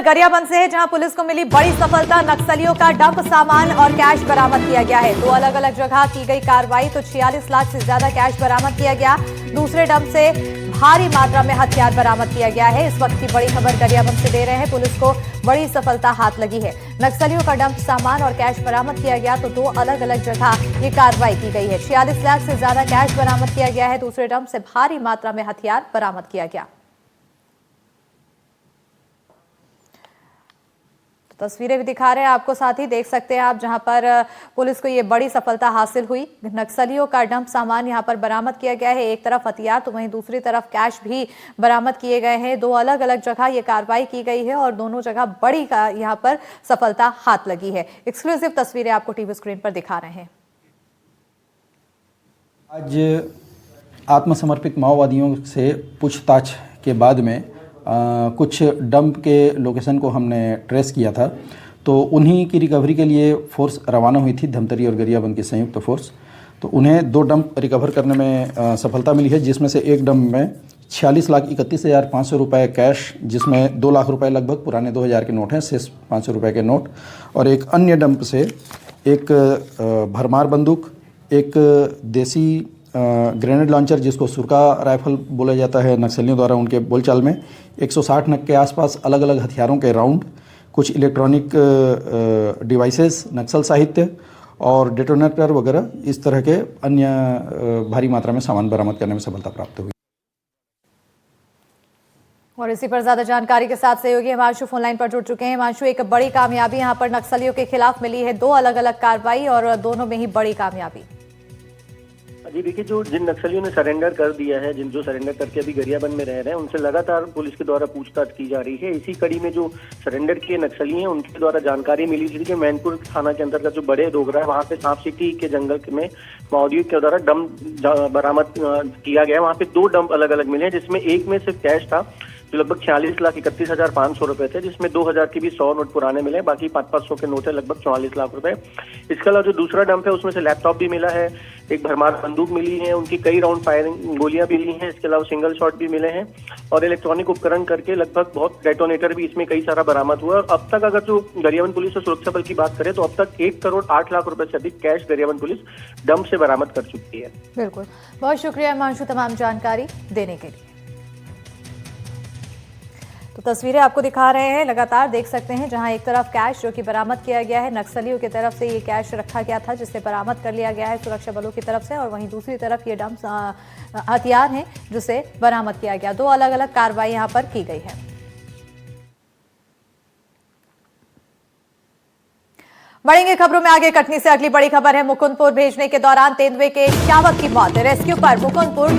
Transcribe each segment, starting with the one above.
गरियाबंद से है, जहां पुलिस को मिली बड़ी सफलता। नक्सलियों का डंप सामान और कैश बरामद किया गया है। दो अलग अलग जगह की गई कार्रवाई तो 46 लाख से ज्यादा कैश बरामद किया गया। दूसरे डंप से भारी मात्रा में हथियार बरामद किया गया है। इस वक्त की बड़ी खबर गरियाबंद से दे रहे हैं। पुलिस को बड़ी सफलता हाथ लगी है। नक्सलियों का डंप सामान और कैश बरामद किया गया तो दो अलग अलग जगह ये कार्रवाई की गई है। 46 लाख से ज्यादा कैश बरामद किया गया है। दूसरे डंप से भारी मात्रा में हथियार बरामद किया गया। तस्वीरें भी दिखा रहे हैं आपको, साथ ही देख सकते हैं आप, जहां पर पुलिस को ये बड़ी सफलता हासिल हुई। नक्सलियों का डंप सामान यहां पर बरामद किया गया है। एक तरफ हथियार तो वहीं दूसरी तरफ कैश भी बरामद किए गए हैं। दो अलग अलग जगह ये कार्रवाई की गई है और दोनों जगह बड़ी यहां पर सफलता हाथ लगी है। एक्सक्लूसिव तस्वीरें आपको टीवी स्क्रीन पर दिखा रहे हैं। आज आत्मसमर्पित माओवादियों से पूछताछ के बाद में कुछ डंप के लोकेशन को हमने ट्रेस किया था, तो उन्हीं की रिकवरी के लिए फोर्स रवाना हुई थी, धमतरी और गरियाबंद की संयुक्त फोर्स। तो उन्हें दो डंप रिकवर करने में सफलता मिली है, जिसमें से एक डंप में 46,31,500 रुपये कैश, जिसमें 2 लाख रुपए लगभग पुराने 2000 के नोट हैं, शेष 500 रुपये के नोट, और एक अन्य डंप से एक भरमार बंदूक, एक देसी ग्रेनेड लॉन्चर जिसको सुरका राइफल बोला जाता है नक्सलियों द्वारा उनके बोलचाल में, 160 नग के आसपास अलग अलग हथियारों के राउंड, कुछ इलेक्ट्रॉनिक डिवाइसेस, नक्सल साहित्य और डेटोनेटर वगैरह इस तरह के अन्य भारी मात्रा में सामान बरामद करने में सफलता प्राप्त हुई। और इसी पर ज्यादा जानकारी के साथ सहयोगी हिमांशु फोन लाइन पर जुड़ चुके हैं। हिमांशु, एक बड़ी कामयाबी यहां पर नक्सलियों के खिलाफ मिली है। दो अलग अलग कार्रवाई और दोनों में ही बड़ी कामयाबी। जी देखिए, जिन नक्सलियों ने सरेंडर कर दिया है, जो सरेंडर करके अभी गरियाबंद में रह रहे हैं, उनसे लगातार पुलिस के द्वारा पूछताछ की जा रही है। इसी कड़ी में जो सरेंडर के नक्सली हैं, उनके द्वारा जानकारी मिली थी कि मैनपुर थाना के अंतर्गत जो बड़े डोगरा है, वहां पे सांप सिटी के जंगल में माओवादियों के द्वारा डंप बरामद किया गया। वहां पे 2 डंप अलग अलग मिले, जिसमें एक में सिर्फ कैश था जो लगभग 46,31,500 रुपए थे, जिसमें 2000 के भी 100 नोट पुराने मिले, बाकी 500 के नोट है, लगभग 44 लाख रुपए। इसके अलावा जो दूसरा डंप है उसमें से लैपटॉप भी मिला है, एक भरमार बंदूक मिली है, उनकी कई राउंड फायरिंग गोलियां भी ली हैं, इसके अलावा सिंगल शॉट भी मिले हैं और इलेक्ट्रॉनिक उपकरण करके लगभग बहुत डेटोनेटर भी इसमें कई सारा बरामद हुआ। और अब तक अगर जो गरियाबंद पुलिस और सुरक्षा बल की बात करें तो अब तक 1 करोड़ 8 लाख रुपए से अधिक कैश गरियाबंद पुलिस डंप से बरामद कर चुकी है। बिल्कुल, बहुत शुक्रिया हिमांशु तमाम जानकारी देने के लिए। तो तस्वीरें आपको दिखा रहे हैं, लगातार देख सकते हैं, जहां एक तरफ कैश जो कि बरामद किया गया है, नक्सलियों की तरफ से ये कैश रखा गया था जिसे बरामद कर लिया गया है सुरक्षा बलों की तरफ से, और वहीं दूसरी तरफ ये डंप हथियार हैं जिसे बरामद किया गया। दो अलग अलग कार्रवाई यहां पर की गई है। बढ़ेंगे खबरों में आगे। कटनी से अगली बड़ी खबर है। मुकुंदपुर भेजने के दौरान तेंदुए के शावक की मौत। रेस्क्यू पर मुकुंदपुर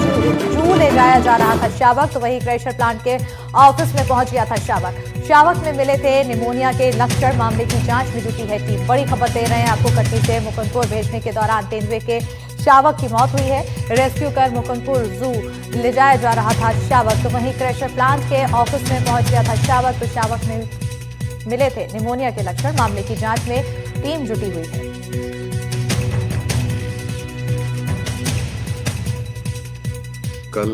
जू ले जाया जा रहा था शावक, तो वहीं क्रेशर प्लांट के ऑफिस में पहुंच गया था शावक। शावक में मिले थे निमोनिया के लक्षण। मामले की जांच में जुटी है टीम। बड़ी खबर दे रहे हैं आपको कटनी से। मुकुंदपुर भेजने के दौरान तेंदुए के शावक की मौत हुई है। रेस्क्यू कर मुकुंदपुर जू ले जाया जा रहा था शावक, तो वहीं क्रेशर प्लांट के ऑफिस में पहुंच गया था शावक, तो शावक में मिले थे निमोनिया के लक्षण। मामले की जांच में टीम जुटी हुई है। कल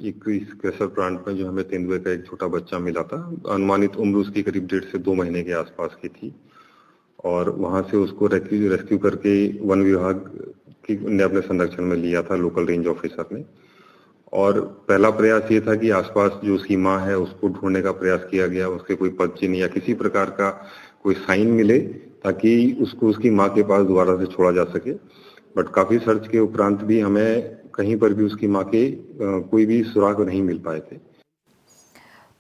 इस क्रेशर प्लांट में जो हमें तेंदुए का एक छोटा बच्चा मिला था, अनुमानित उम्र उसकी करीब 1.5 से 2 महीने के आसपास की थी, और वहां से उसको रेस्क्यू करके वन विभाग ने अपने संरक्षण में लिया था, लोकल रेंज ऑफिसर ने। और पहला प्रयास ये था कि आसपास जो उसकी माँ है उसको ढूंढने का प्रयास किया गया, उसके कोई पद चिन्ह या किसी प्रकार का कोई साइन मिले ताकि उसको उसकी माँ के पास दोबारा से छोड़ा जा सके। बट काफी सर्च के उपरांत भी हमें कहीं पर भी उसकी माँ के कोई भी सुराग नहीं मिल पाए थे।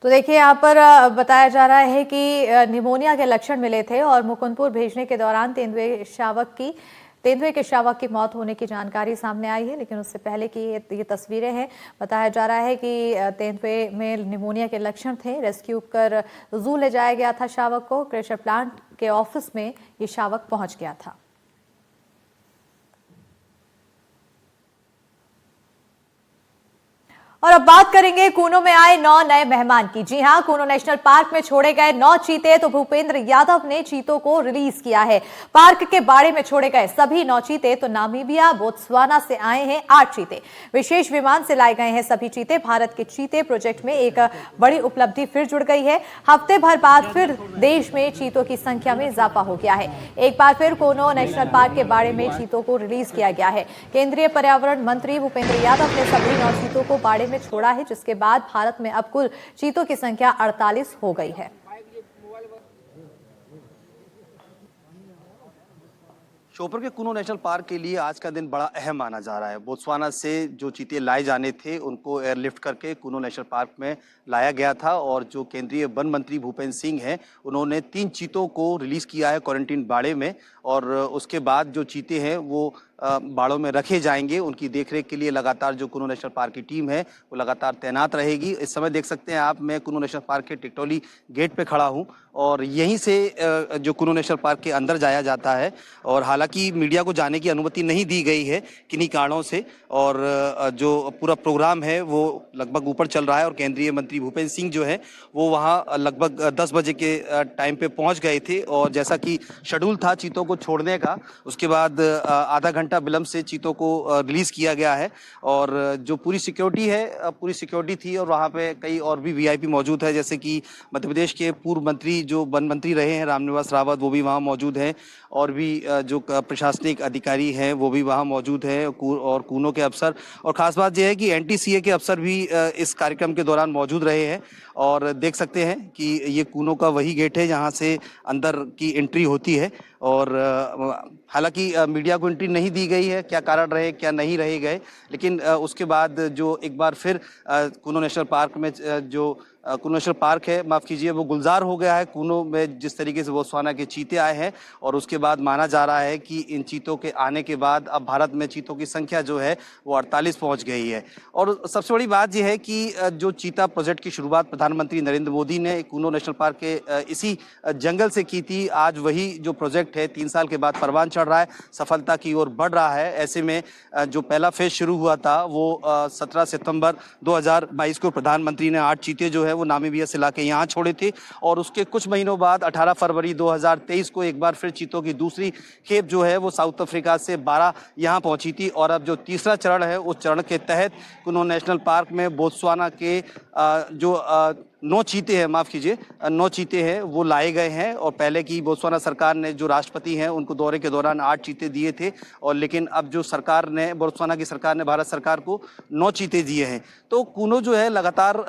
तो देखिए, यहाँ पर बताया जा रहा है कि निमोनिया के लक्षण मिले थे और मुकुंदपुर भेजने के दौरान तेंदुए के शावक की मौत होने की जानकारी सामने आई है। लेकिन उससे पहले की ये तस्वीरें हैं। बताया जा रहा है कि तेंदुए में निमोनिया के लक्षण थे। रेस्क्यू कर जू ले जाया गया था शावक को। क्रेशर प्लांट के ऑफिस में ये शावक पहुंच गया था। और अब बात करेंगे कूनो में आए 9 नए मेहमान की। जी हां, कूनो नेशनल पार्क में छोड़े गए 9 चीते तो भूपेंद्र यादव ने चीतों को रिलीज किया है। पार्क के बाड़े में छोड़े गए सभी 9 चीते तो नामीबिया बोत्सवाना से आए हैं 8 चीते। विशेष विमान से लाए गए हैं सभी चीते। भारत के चीते प्रोजेक्ट में एक बड़ी उपलब्धि फिर जुड़ गई है। हफ्ते भर बाद फिर देश में चीतों की संख्या में इजाफा हो गया है। एक बार फिर कूनो नेशनल पार्क के बाड़े में चीतों को रिलीज किया गया है। केंद्रीय पर्यावरण मंत्री भूपेंद्र यादव ने सभी 9 चीतों को बाड़े में छोड़ा है, जिसके बाद भारत में अब कुल चीतों की संख्या 48 हो गई है। श्योपुर के कूनो नेशनल पार्क के लिए आज का दिन बड़ा अहम माना जा रहा है। बोत्सवाना से जो चीते लाए जाने थे उनको एयरलिफ्ट करके कूनो नेशनल पार्क में लाया गया था और जो केंद्रीय वन मंत्री भूपेंद्र सिंह हैं उन्होंने 3 चीतों को रिलीज किया है क्वारंटीन बाड़े में और उसके बाद जो चीते हैं वो बाड़ों में रखे जाएंगे। उनकी देखरेख के लिए लगातार जो कूनो नेशनल पार्क की टीम है वो लगातार तैनात रहेगी। इस समय देख सकते हैं आप, मैं कूनो नेशनल पार्क के टिकटोली गेट पे खड़ा हूँ और यहीं से जो कूनो नेशनल पार्क के अंदर जाया जाता है और हालांकि मीडिया को जाने की अनुमति नहीं दी गई है किन्हीं कारणों से और जो पूरा प्रोग्राम है वो लगभग ऊपर चल रहा है और केंद्रीय मंत्री भूपेंद्र सिंह जो है वो वहाँ लगभग 10 बजे के टाइम पे पहुँच गए थे और जैसा कि शेड्यूल था चीतों को छोड़ने का, उसके बाद आधा घंटा विलंब से चीतों को रिलीज किया गया है और जो पूरी सिक्योरिटी है पूरी सिक्योरिटी थी और वहाँ पे कई और भी वीआईपी मौजूद है, जैसे कि मध्य प्रदेश के पूर्व मंत्री जो वन मंत्री रहे हैं रामनिवास रावत वो भी वहाँ मौजूद हैं और भी जो प्रशासनिक अधिकारी हैं वो भी वहाँ मौजूद हैं और कूनो के अफसर और ख़ास बात यह है कि एनटीसीए के अफसर भी इस कार्यक्रम के दौरान मौजूद रहे हैं और देख सकते हैं कि ये कूनो का वही गेट है जहाँ से अंदर की एंट्री होती है और हालांकि मीडिया को एंट्री नहीं दी गई है, क्या कारण रहे क्या नहीं रहे गए, लेकिन उसके बाद जो एक बार फिर कूनो नेशनल पार्क में जो कूनो नेशनल पार्क है, माफ़ कीजिए, वो गुलजार हो गया है। कूनो में जिस तरीके से बोत्सवाना के चीते आए हैं और उसके बाद माना जा रहा है कि इन चीतों के आने के बाद अब भारत में चीतों की संख्या जो है वो 48 पहुंच गई है। और सबसे बड़ी बात यह है कि जो चीता प्रोजेक्ट की शुरुआत प्रधानमंत्री नरेंद्र मोदी ने कूनो नेशनल पार्क के इसी जंगल से की थी। आज वही जो प्रोजेक्ट है 3 साल के बाद परवान चढ़ रहा है, सफलता की ओर बढ़ रहा है। ऐसे में जो पहला फेज शुरू हुआ था वो 17 सितंबर 2022 को प्रधानमंत्री ने 8 चीते जो है वो नामीबिया से लाके यहाँ छोड़े थे और उसके कुछ महीनों बाद 18 फरवरी 2023 को एक बार फिर चीतों की दूसरी खेप जो है वो साउथ अफ्रीका से 12 यहाँ पहुंची थी और अब जो तीसरा चरण है उस चरण के तहत कूनो नेशनल पार्क में बोत्सवाना के जो 9 चीते हैं, माफ़ कीजिए 9 चीते हैं वो लाए गए हैं और पहले की बोत्सवाना सरकार ने जो राष्ट्रपति हैं उनको दौरे के दौरान 8 चीते दिए थे और लेकिन अब जो सरकार ने बोत्सवाना की सरकार ने भारत सरकार को 9 चीते दिए हैं। तो कूनो जो है लगातार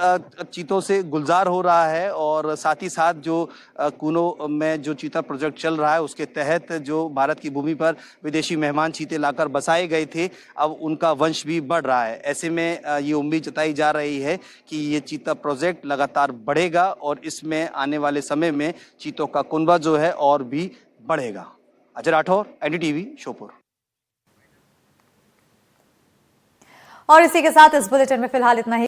चीतों से गुलजार हो रहा है और साथ ही साथ जो कूनो में जो चीता प्रोजेक्ट चल रहा है उसके तहत जो भारत की भूमि पर विदेशी मेहमान चीते लाकर बसाए गए थे अब उनका वंश भी बढ़ रहा है। ऐसे में ये उम्मीद जताई जा रही है कि ये चीता प्रोजेक्ट लगातार बढ़ेगा और इसमें आने वाले समय में चीतों का कुनबा जो है और भी बढ़ेगा। अजय राठौर, एनडीटीवी, श्योपुर। और इसी के साथ इस बुलेटिन में फिलहाल इतना ही।